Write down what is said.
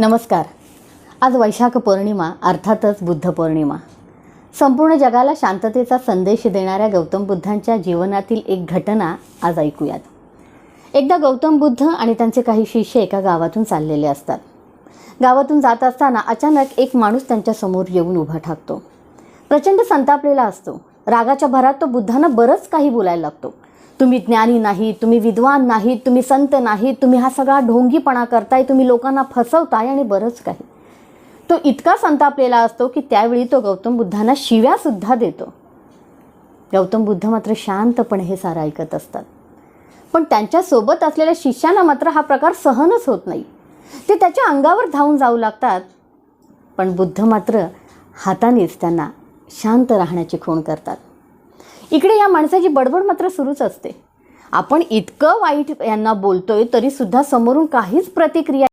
नमस्कार. आज वैशाख पौर्णिमा अर्थातच बुद्ध पौर्णिमा. संपूर्ण जगाला शांततेचा संदेश देणाऱ्या गौतम बुद्धांच्या जीवनातील एक घटना आज ऐकूयात. एकदा गौतम बुद्ध आणि त्यांचे काही शिष्य एका गावातून चाललेले असतात. गावातून जात असताना अचानक एक माणूस त्यांच्या समोर येऊन उभा ठाकतो. प्रचंड संतापलेला असतो. रागाच्या भरात तो बुद्धांना बरंच काही बोलायला लागतो. तुम्ही ज्ञानी नाही, तुम्ही विद्वान नाही, तुम्ही संत नाही, तुम्ही हा सगळा ढोंगीपणा करताय, तुम्ही लोकांना फसवताय आणि बरंच काही. तो इतका संतापलेला असतो की त्यावेळी तो गौतम बुद्धांना शिव्यासुद्धा देतो. गौतम बुद्ध मात्र शांतपणे हे सारं ऐकत असतात. पण त्यांच्यासोबत असलेल्या शिष्यांना मात्र हा प्रकार सहनच होत नाही. ते त्याच्या अंगावर धावून जाऊ लागतात. पण बुद्ध मात्र हातानेच त्यांना शांत राहण्याची खूण करतात. इकडे या माणसाची बडबड मात्र सुरूच असते. आपण इतकं वाईट यांना बोलतोय तरी सुद्धा समोरून काहीच प्रतिक्रिया